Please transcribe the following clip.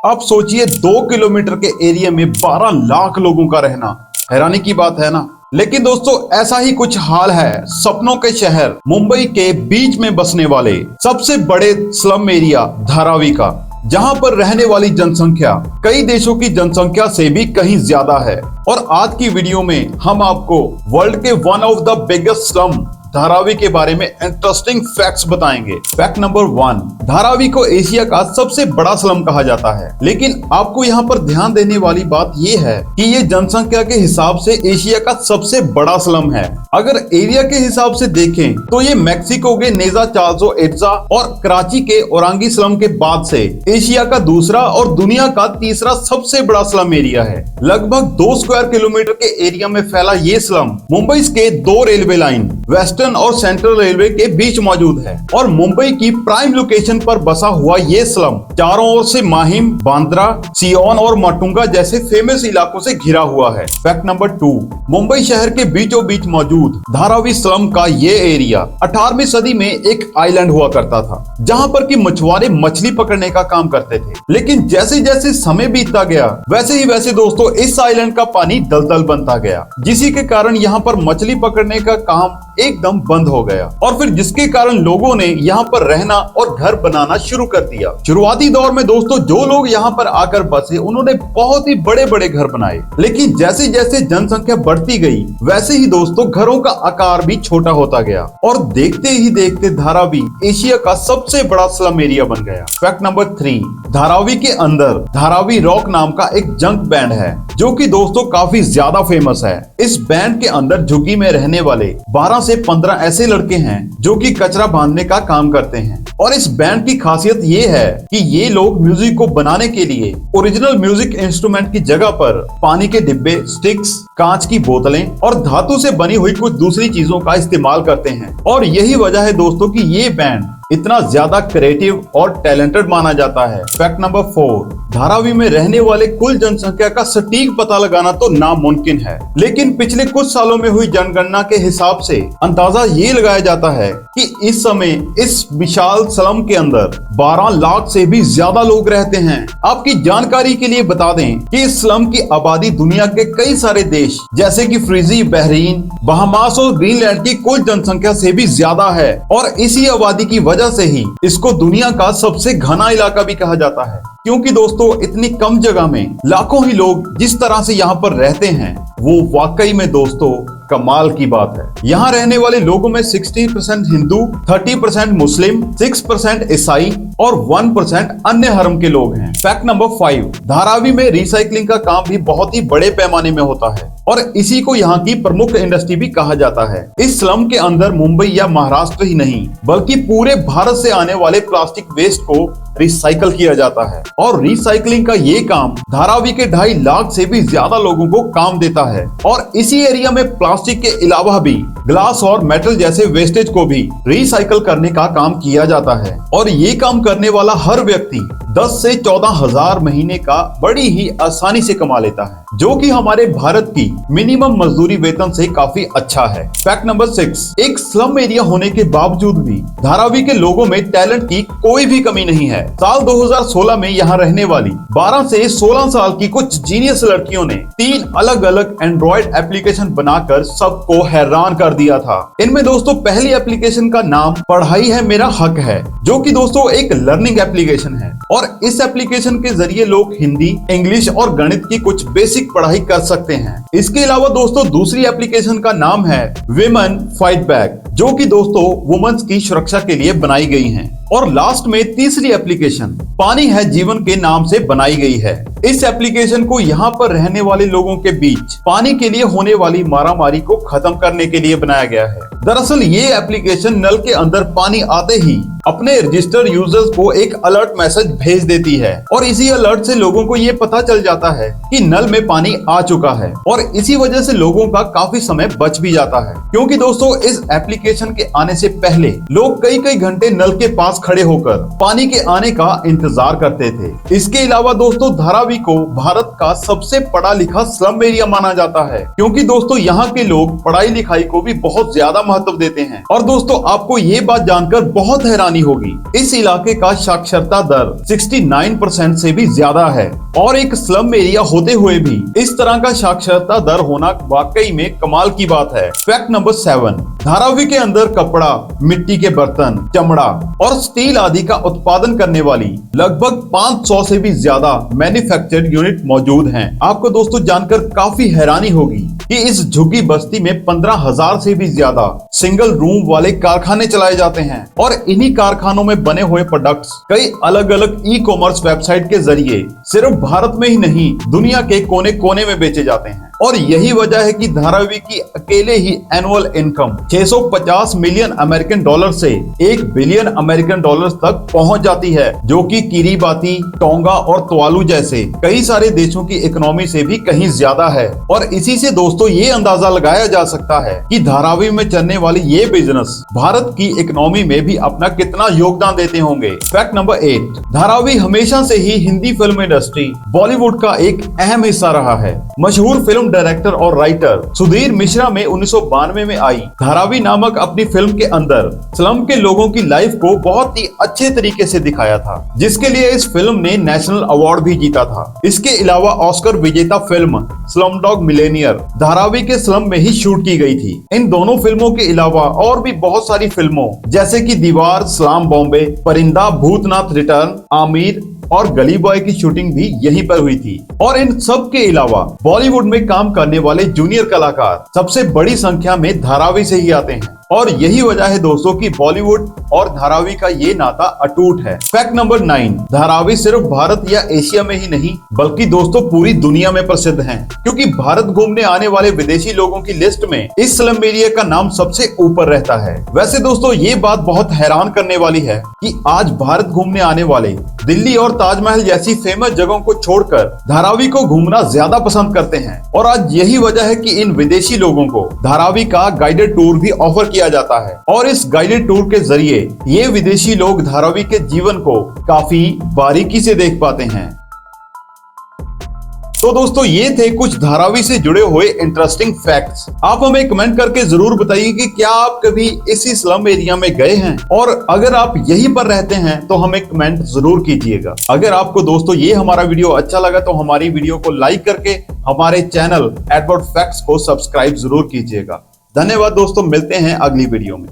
आप सोचिए 2 किलोमीटर के एरिया में 12 लाख लोगों का रहना, हैरानी की बात है ना। लेकिन दोस्तों ऐसा ही कुछ हाल है सपनों के शहर मुंबई के बीच में बसने वाले सबसे बड़े स्लम एरिया धारावी का, जहां पर रहने वाली जनसंख्या कई देशों की जनसंख्या से भी कहीं ज्यादा है। और आज की वीडियो में हम आपको वर्ल्ड के one of the biggest slum Dharavi के बारे में इंटरेस्टिंग फैक्ट्स बताएंगे। फैक्ट नंबर 1, धारावी को एशिया का सबसे बड़ा स्लम कहा जाता है। लेकिन आपको यहाँ पर ध्यान देने वाली बात ये है कि ये जनसंख्या के हिसाब से एशिया का सबसे बड़ा स्लम है। अगर एरिया के हिसाब से देखें तो ये मेक्सिको के नेजा चार्ल्सो एट्जा और कराची के ओरांगी स्लम के बाद से एशिया का दूसरा और दुनिया का तीसरा सबसे बड़ा स्लम एरिया है। लगभग 2 स्क्वायर किलोमीटर के एरिया में फैला ये स्लम मुंबई के 2 रेलवे लाइन वेस्टर्न और सेंट्रल रेलवे के बीच मौजूद है। और मुंबई की प्राइम लोकेशन पर बसा हुआ ये स्लम चारों ओर से माहिम, बांद्रा, सियोन और माटुंगा जैसे फेमस इलाकों से घिरा हुआ है। फैक्ट नंबर 2, मुंबई शहर के बीचों बीच मौजूद धारावी स्लम का ये एरिया 18वीं सदी में एक आइलैंड हुआ करता था, जहां पर कि मछुआरे मछली पकड़ने का काम करते थे। लेकिन जैसे जैसे समय बीतता गया वैसे दोस्तों इस आइलैंड का पानी दलदल बनता गया, जिसी के कारण यहाँ पर मछली पकड़ने का काम एकदम बंद हो गया। और फिर जिसके कारण लोगों ने यहाँ पर रहना और घर बनाना शुरू कर दिया। शुरुआती दौर में दोस्तों जो लोग यहाँ पर आकर बसे उन्होंने बहुत ही बड़े बड़े घर बनाए। लेकिन जैसे जैसे जनसंख्या बढ़ती गई वैसे ही दोस्तों घरों का आकार भी छोटा होता गया और देखते ही देखते धारावी एशिया का सबसे बड़ा स्लम एरिया बन गया। फैक्ट नंबर 3, धारावी के अंदर धारावी रॉक नाम का एक जंक बैंड है जो कि दोस्तों काफी ज्यादा फेमस है। इस बैंड के अंदर झुग्गी में रहने वाले 12 से 15 ऐसे लड़के हैं जो कि कचरा बांधने का काम करते हैं। और इस बैंड की खासियत ये है कि ये लोग म्यूजिक को बनाने के लिए ओरिजिनल म्यूजिक इंस्ट्रूमेंट की जगह पर पानी के डिब्बे, स्टिक्स, कांच की बोतलें और धातु से बनी हुई कुछ दूसरी चीजों का इस्तेमाल करते हैं। और यही वजह है दोस्तों कि ये बैंड इतना ज्यादा क्रिएटिव और टैलेंटेड माना जाता है। फैक्ट नंबर 4, धारावी में रहने वाले कुल जनसंख्या का सटीक पता लगाना तो नामुमकिन है, लेकिन पिछले कुछ सालों में हुई जनगणना के हिसाब से अंदाजा ये लगाया जाता है कि इस समय इस विशाल स्लम के अंदर 12 लाख से भी ज्यादा लोग रहते हैं। आपकी जानकारी के लिए बता दें कि इस स्लम की आबादी दुनिया के कई सारे देश जैसे कि फिजी, बहरीन, बहामास और ग्रीनलैंड की कुल जनसंख्या से भी ज्यादा है। और इसी आबादी की वजह से ही इसको दुनिया का सबसे घना इलाका भी कहा जाता है, क्योंकि दोस्तों इतनी कम जगह में लाखों ही लोग जिस तरह से यहाँ पर रहते हैं वो वाकई में दोस्तों कमाल की बात है। यहाँ रहने वाले लोगों में 60% हिंदू, 30% मुस्लिम, 6% ईसाई और 1% अन्य धर्म के लोग हैं। फैक्ट नंबर 5, धारावी में रिसाइकलिंग का काम भी बहुत ही बड़े पैमाने में होता है और इसी को यहाँ की प्रमुख इंडस्ट्री भी कहा जाता है। इस स्लम के अंदर मुंबई या महाराष्ट्र ही नहीं बल्कि पूरे भारत से आने वाले प्लास्टिक वेस्ट को रिसाइकल किया जाता है। और रिसाइकलिंग का ये काम धारावी के 2.5 लाख से भी ज्यादा लोगों को काम देता है। और इसी एरिया में प्लास्टिक के अलावा भी ग्लास और मेटल जैसे वेस्टेज को भी रिसाइकल करने का काम किया जाता है। और ये काम करने वाला हर व्यक्ति 10 से 14 हजार महीने का बड़ी ही आसानी से कमा लेता है, जो कि हमारे भारत की मिनिमम मजदूरी वेतन से काफी अच्छा है। फैक्ट नंबर 6, एक स्लम एरिया होने के बावजूद भी धारावी के लोगों में टैलेंट की कोई भी कमी नहीं है। साल 2016 में यहाँ रहने वाली 12 से 16 साल की कुछ जीनियस लड़कियों ने 3 अलग अलग एंड्रॉइड एप्लीकेशन बनाकर सबको हैरान कर दिया था। इनमें दोस्तों पहली एप्लीकेशन का नाम पढ़ाई है मेरा हक है, जो कि दोस्तों एक लर्निंग एप्लीकेशन है। और इस एप्लीकेशन के जरिए लोग हिंदी, इंग्लिश और गणित की कुछ बेसिक पढ़ाई कर सकते हैं। इसके अलावा दोस्तों दूसरी एप्लीकेशन का नाम है विमेन फाइट बैक, जो कि दोस्तों वुमेन्स की सुरक्षा के लिए बनाई गई है। और लास्ट में तीसरी एप्लीकेशन पानी है जीवन के नाम से बनाई गई है। इस एप्लीकेशन को यहाँ पर रहने वाले लोगों के बीच पानी के लिए होने वाली मारामारी को खत्म करने के लिए बनाया गया है। दरअसल ये एप्लीकेशन नल के अंदर पानी आते ही अपने रजिस्टर्ड यूजर्स को एक अलर्ट मैसेज भेज देती है और इसी अलर्ट से लोगों को ये पता चल जाता है कि नल में पानी आ चुका है। और इसी वजह से लोगों का काफी समय बच भी जाता है, क्योंकि दोस्तों इस एप्लीकेशन के आने से पहले लोग कई कई घंटे नल के पास खड़े होकर पानी के आने का इंतजार करते थे। इसके अलावा दोस्तों धारावी को भारत का सबसे पढ़ा लिखा स्लम एरिया माना जाता है, क्योंकि दोस्तों यहाँ के लोग पढ़ाई लिखाई को भी बहुत ज्यादा महत्व देते हैं। और दोस्तों आपको ये बात जानकर बहुत हैरानी होगी, इस इलाके का साक्षरता दर 69% से भी ज्यादा है। और एक स्लम एरिया होते हुए भी इस तरह का साक्षरता दर होना वाकई में कमाल की बात है। फैक्ट नंबर 7, धारावी के अंदर कपड़ा, मिट्टी के बर्तन, चमड़ा और स्टील आदि का उत्पादन करने वाली लगभग 500 से भी ज्यादा मैन्युफैक्चर्ड यूनिट मौजूद हैं। आपको दोस्तों जानकर काफी हैरानी होगी कि इस झुग्गी बस्ती में 15,000 से भी ज्यादा सिंगल रूम वाले कारखाने चलाए जाते हैं। और इन्हीं कारखानों में बने हुए प्रोडक्ट्स कई अलग अलग ई कॉमर्स वेबसाइट के जरिए सिर्फ भारत में ही नहीं दुनिया के कोने कोने में बेचे जाते हैं। और यही वजह है कि धारावी की अकेले ही annual income 650 million American dollar से 1 बिलियन अमेरिकन डॉलर्स तक पहुंच जाती है, जो कि किरीबाती, टोंगा और तुवालू जैसे कई सारे देशों की इकोनॉमी से भी कहीं ज्यादा है। और इसी से दोस्तों ये अंदाजा लगाया जा सकता है कि धारावी में चलने वाली ये बिजनेस भारत की इकोनॉमी में भी अपना कितना योगदान देते होंगे। फैक्ट नंबर 8, धारावी हमेशा से ही हिंदी फिल्म इंडस्ट्री, बॉलीवुड का एक अहम हिस्सा रहा है। मशहूर फिल्म डायरेक्टर और राइटर सुधीर मिश्रा में 1992 में आई धारावी नामक अपनी फिल्म के अंदर स्लम के लोगों की लाइफ को बहुत ही अच्छे तरीके से दिखाया था, जिसके लिए इस फिल्म ने नेशनल अवार्ड भी जीता था। इसके अलावा ऑस्कर विजेता फिल्म स्लमडॉग मिलियनेयर धारावी के स्लम में ही शूट की गई थी। इन दोनों फिल्मों के अलावा और भी बहुत सारी फिल्मों जैसे कि दीवार, सलाम बॉम्बे, परिंदा, भूतनाथ रिटर्न, आमिर और गली बॉय की शूटिंग भी यहीं पर हुई थी। और इन सब के अलावा बॉलीवुड में काम करने वाले जूनियर कलाकार सबसे बड़ी संख्या में धारावी से ही आते हैं। और यही वजह है दोस्तों कि बॉलीवुड और धारावी का ये नाता अटूट है। फैक्ट नंबर 9, धारावी सिर्फ भारत या एशिया में ही नहीं बल्कि दोस्तों पूरी दुनिया में प्रसिद्ध हैं, क्योंकि भारत घूमने आने वाले विदेशी लोगों की लिस्ट में इस स्लम एरिया का नाम सबसे ऊपर रहता है। वैसे दोस्तों ये बात बहुत हैरान करने वाली है कि आज भारत घूमने आने वाले दिल्ली और ताजमहल जैसी फेमस जगहों को छोड़कर धारावी को घूमना ज्यादा पसंद करते हैं। और आज यही वजह है कि इन विदेशी लोगों को धारावी का गाइडेड टूर भी ऑफर किया जाता है। और इस गाइडेड टूर के जरिए ये विदेशी लोग धारावी के जीवन को काफी बारीकी से देख पाते हैं। तो दोस्तों ये थे कुछ धारावी से जुड़े हुए इंटरेस्टिंग फैक्ट्स। आप हमें कमेंट करके जरूर बताइए कि क्या आप कभी इसी स्लम एरिया में गए हैं, और अगर आप यहीं पर रहते हैं तो हमें कमेंट जरूर कीजिएगा। अगर आपको दोस्तों ये हमारा वीडियो अच्छा लगा तो हमारी वीडियो को लाइक करके हमारे चैनल एडवर्ड फैक्ट्स को सब्सक्राइब जरूर कीजिएगा। धन्यवाद दोस्तों, मिलते हैं अगली वीडियो में।